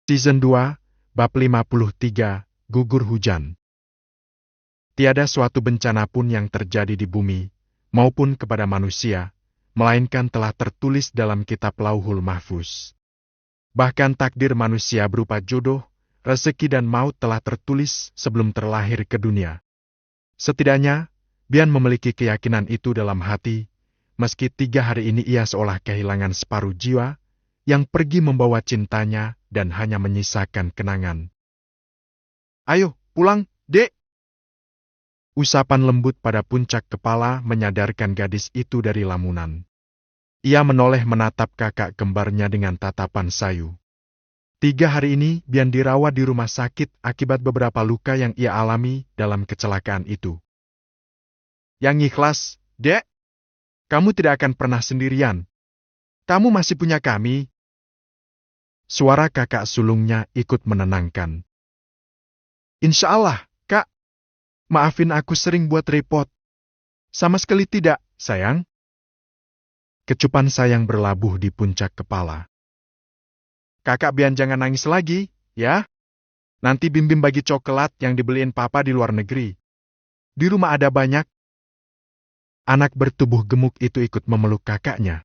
Season 2, Bab 53, Gugur Hujan. Tiada suatu bencana pun yang terjadi di bumi, maupun kepada manusia, melainkan telah tertulis dalam kitab Lauhul Mahfuz. Bahkan takdir manusia berupa jodoh, rezeki dan maut telah tertulis sebelum terlahir ke dunia. Setidaknya, Bian memiliki keyakinan itu dalam hati, meski 3 hari ini ia seolah kehilangan separuh jiwa, yang pergi membawa cintanya dan hanya menyisakan kenangan. "Ayo, pulang, Dek!" Usapan lembut pada puncak kepala menyadarkan gadis itu dari lamunan. Ia menoleh menatap kakak kembarnya dengan tatapan sayu. 3 hari ini Bian dirawat di rumah sakit akibat beberapa luka yang ia alami dalam kecelakaan itu. "Yang ikhlas, Dek. Kamu tidak akan pernah sendirian. Kamu masih punya kami." Suara kakak sulungnya ikut menenangkan. "Insya Allah, Kak. Maafin aku sering buat repot." "Sama sekali tidak, sayang." Kecupan sayang berlabuh di puncak kepala. "Kakak Bian jangan nangis lagi, ya. Nanti Bim Bim bagi coklat yang dibeliin papa di luar negeri. Di rumah ada banyak." Anak bertubuh gemuk itu ikut memeluk kakaknya.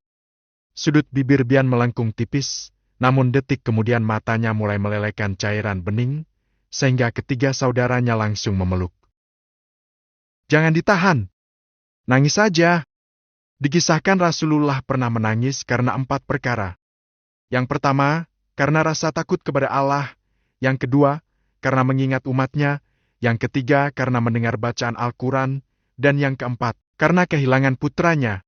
Sudut bibir Bian melengkung tipis, namun detik kemudian matanya mulai melelehkan cairan bening, sehingga ketiga saudaranya langsung memeluk. "Jangan ditahan. Nangis saja." Dikisahkan Rasulullah pernah menangis karena 4 perkara. Yang pertama, karena rasa takut kepada Allah. Yang kedua, karena mengingat umatnya. Yang ketiga, karena mendengar bacaan Al-Quran. Dan yang keempat, karena kehilangan putranya.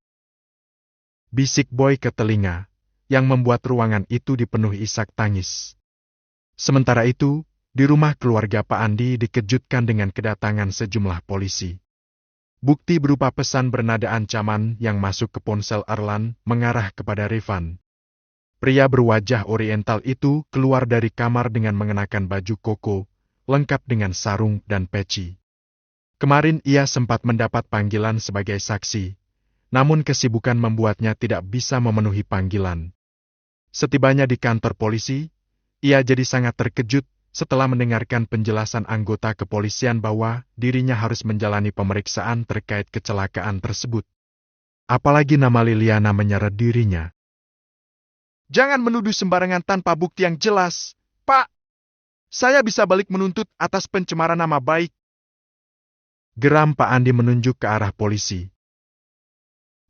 Bisik Boy ke telinga, yang membuat ruangan itu dipenuhi isak tangis. Sementara itu, di rumah keluarga Pak Andi dikejutkan dengan kedatangan sejumlah polisi. Bukti berupa pesan bernada ancaman yang masuk ke ponsel Erlan mengarah kepada Revan. Pria berwajah oriental itu keluar dari kamar dengan mengenakan baju koko, lengkap dengan sarung dan peci. Kemarin ia sempat mendapat panggilan sebagai saksi, namun kesibukan membuatnya tidak bisa memenuhi panggilan. Setibanya di kantor polisi, ia jadi sangat terkejut setelah mendengarkan penjelasan anggota kepolisian bahwa dirinya harus menjalani pemeriksaan terkait kecelakaan tersebut. Apalagi nama Liliana menyeret dirinya. "Jangan menuduh sembarangan tanpa bukti yang jelas, Pak. Saya bisa balik menuntut atas pencemaran nama baik." Geram Pak Andi menunjuk ke arah polisi.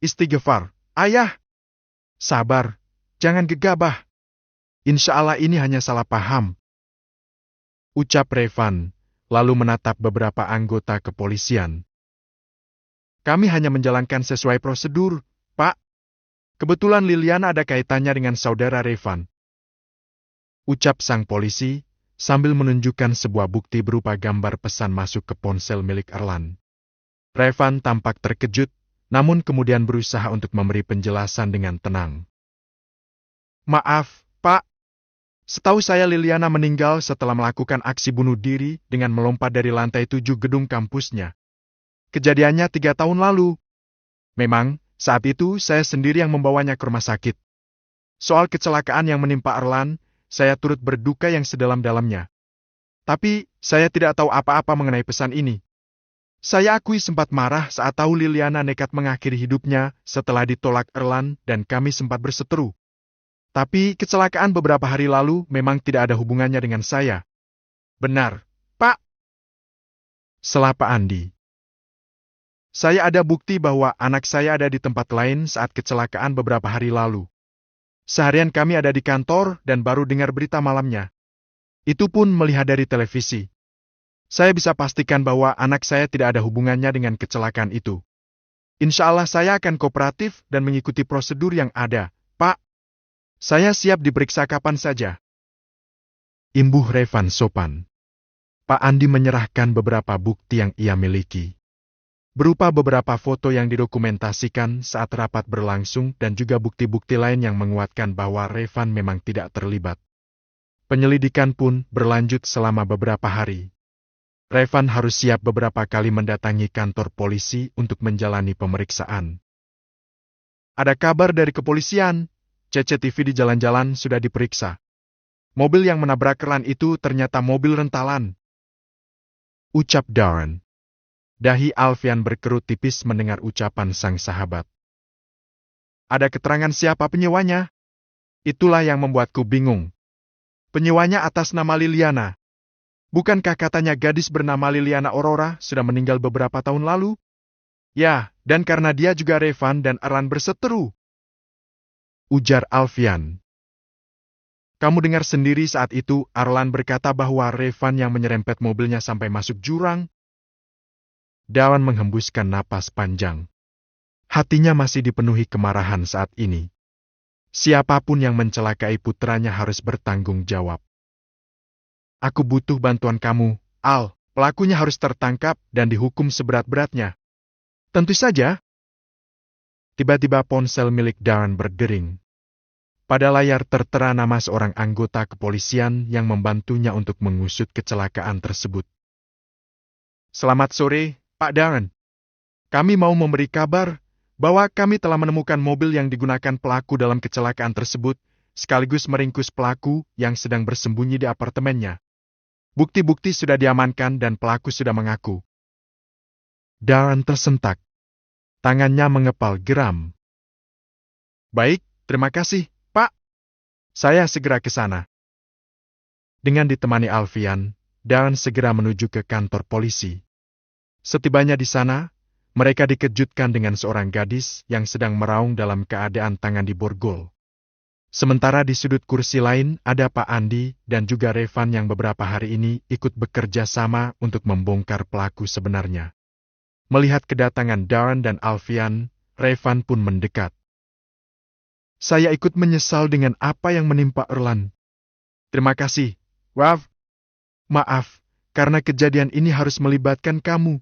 "Istighfar, Ayah. Sabar, jangan gegabah. Insya Allah ini hanya salah paham," ucap Revan, lalu menatap beberapa anggota kepolisian. "Kami hanya menjalankan sesuai prosedur, Pak. Kebetulan Liliana ada kaitannya dengan saudara Revan," ucap sang polisi, sambil menunjukkan sebuah bukti berupa gambar pesan masuk ke ponsel milik Erlan. Revan tampak terkejut, namun kemudian berusaha untuk memberi penjelasan dengan tenang. "Maaf, Pak. Setahu saya Liliana meninggal setelah melakukan aksi bunuh diri dengan melompat dari lantai 7 gedung kampusnya. Kejadiannya 3 tahun lalu. Memang, saat itu saya sendiri yang membawanya ke rumah sakit. Soal kecelakaan yang menimpa Erlan, saya turut berduka yang sedalam-dalamnya. Tapi, saya tidak tahu apa-apa mengenai pesan ini. Saya akui sempat marah saat tahu Liliana nekat mengakhiri hidupnya setelah ditolak Erlan dan kami sempat berseteru. Tapi kecelakaan beberapa hari lalu memang tidak ada hubungannya dengan saya." "Benar, Pak," sela Pak Andi. "Saya ada bukti bahwa anak saya ada di tempat lain saat kecelakaan beberapa hari lalu. Seharian kami ada di kantor dan baru dengar berita malamnya. Itu pun melihat dari televisi. Saya bisa pastikan bahwa anak saya tidak ada hubungannya dengan kecelakaan itu. Insya Allah saya akan kooperatif dan mengikuti prosedur yang ada, Pak. Saya siap diperiksa kapan saja." Imbuh Revan sopan. Pak Andi menyerahkan beberapa bukti yang ia miliki. Berupa beberapa foto yang didokumentasikan saat rapat berlangsung dan juga bukti-bukti lain yang menguatkan bahwa Revan memang tidak terlibat. Penyelidikan pun berlanjut selama beberapa hari. Revan harus siap beberapa kali mendatangi kantor polisi untuk menjalani pemeriksaan. "Ada kabar dari kepolisian. CCTV di jalan-jalan sudah diperiksa. Mobil yang menabrak Erlan itu ternyata mobil rentalan, ucap Darren. Dahi Alfian berkerut tipis mendengar ucapan sang sahabat. Ada keterangan siapa penyewanya? Itulah yang membuatku bingung. Penyewanya atas nama Liliana. Bukankah katanya gadis bernama Liliana Aurora sudah meninggal beberapa tahun lalu? Ya, dan karena dia juga Revan dan Erlan berseteru, ujar Alfian. Kamu dengar sendiri saat itu Erlan berkata bahwa Revan yang menyerempet mobilnya sampai masuk jurang. Darren menghembuskan napas panjang. Hatinya masih dipenuhi kemarahan saat ini. Siapapun yang mencelakai putranya harus bertanggung jawab. Aku butuh bantuan kamu, Al. Pelakunya harus tertangkap dan dihukum seberat-beratnya. Tentu saja. Tiba-tiba ponsel milik Darren berdering. Pada layar tertera nama seorang anggota kepolisian yang membantunya untuk mengusut kecelakaan tersebut. Selamat sore, Pak Darren. Kami mau memberi kabar bahwa kami telah menemukan mobil yang digunakan pelaku dalam kecelakaan tersebut, sekaligus meringkus pelaku yang sedang bersembunyi di apartemennya. Bukti-bukti sudah diamankan dan pelaku sudah mengaku. Darren tersentak. Tangannya mengepal geram. Baik, terima kasih, Pak. Saya segera ke sana. Dengan ditemani Alfian, Darren segera menuju ke kantor polisi. Setibanya di sana, mereka dikejutkan dengan seorang gadis yang sedang meraung dalam keadaan tangan di borgol. Sementara di sudut kursi lain ada Pak Andi dan juga Revan yang beberapa hari ini ikut bekerja sama untuk membongkar pelaku sebenarnya. Melihat kedatangan Darren dan Alfian, Revan pun mendekat. Saya ikut menyesal dengan apa yang menimpa Erlan. Terima kasih, Wav. Maaf, karena kejadian ini harus melibatkan kamu.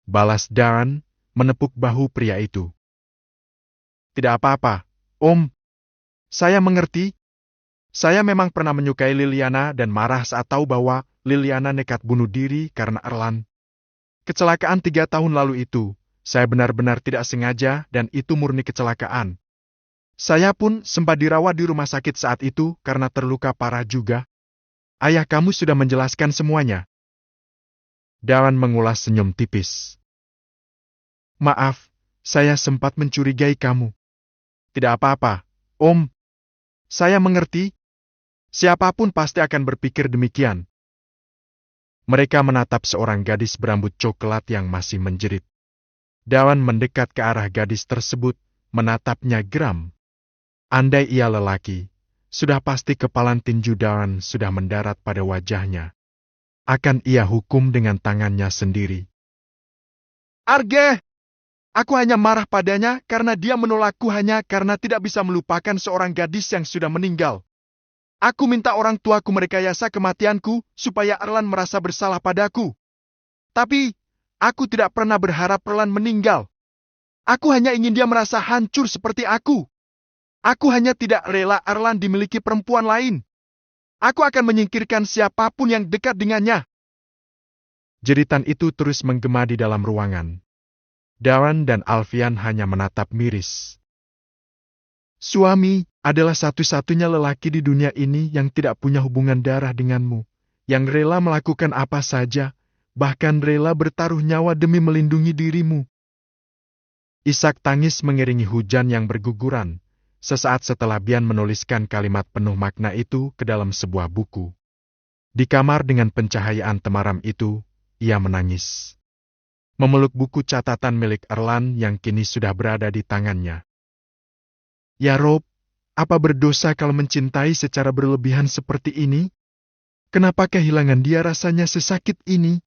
Balas Darren, menepuk bahu pria itu. Tidak apa-apa, Om. Saya mengerti. Saya memang pernah menyukai Liliana dan marah saat tahu bahwa Liliana nekat bunuh diri karena Erlan. Kecelakaan 3 tahun lalu itu, saya benar-benar tidak sengaja dan itu murni kecelakaan. Saya pun sempat dirawat di rumah sakit saat itu karena terluka parah juga. Ayah kamu sudah menjelaskan semuanya. Darren mengulas senyum tipis. Maaf, saya sempat mencurigai kamu. Tidak apa-apa, Om. Saya mengerti. Siapapun pasti akan berpikir demikian. Mereka menatap seorang gadis berambut coklat yang masih menjerit. Darren mendekat ke arah gadis tersebut, menatapnya geram. Andai ia lelaki, sudah pasti kepalan tinju Darren sudah mendarat pada wajahnya. Akan ia hukum dengan tangannya sendiri. Arge! Aku hanya marah padanya karena dia menolakku hanya karena tidak bisa melupakan seorang gadis yang sudah meninggal. Aku minta orang tuaku merekayasa kematianku supaya Erlan merasa bersalah padaku. Tapi, aku tidak pernah berharap Erlan meninggal. Aku hanya ingin dia merasa hancur seperti aku. Aku hanya tidak rela Erlan dimiliki perempuan lain. Aku akan menyingkirkan siapapun yang dekat dengannya. Jeritan itu terus menggema di dalam ruangan. Darren dan Alfian hanya menatap miris. Suami adalah satu-satunya lelaki di dunia ini yang tidak punya hubungan darah denganmu, yang rela melakukan apa saja, bahkan rela bertaruh nyawa demi melindungi dirimu. Isak tangis mengiringi hujan yang berguguran, sesaat setelah Bian menuliskan kalimat penuh makna itu ke dalam sebuah buku. Di kamar dengan pencahayaan temaram itu, ia menangis. Memeluk buku catatan milik Erlan yang kini sudah berada di tangannya. Ya Rob, apa berdosa kalau mencintai secara berlebihan seperti ini? Kenapa kehilangan dia rasanya sesakit ini?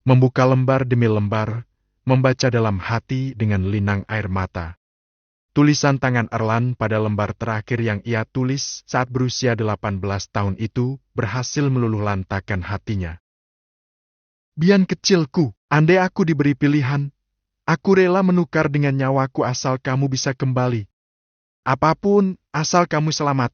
Membuka lembar demi lembar, membaca dalam hati dengan linang air mata. Tulisan tangan Erlan pada lembar terakhir yang ia tulis saat berusia 18 tahun itu berhasil meluluhlantakkan hatinya. Bian kecilku, andai aku diberi pilihan, aku rela menukar dengan nyawaku asal kamu bisa kembali. Apapun, asal kamu selamat.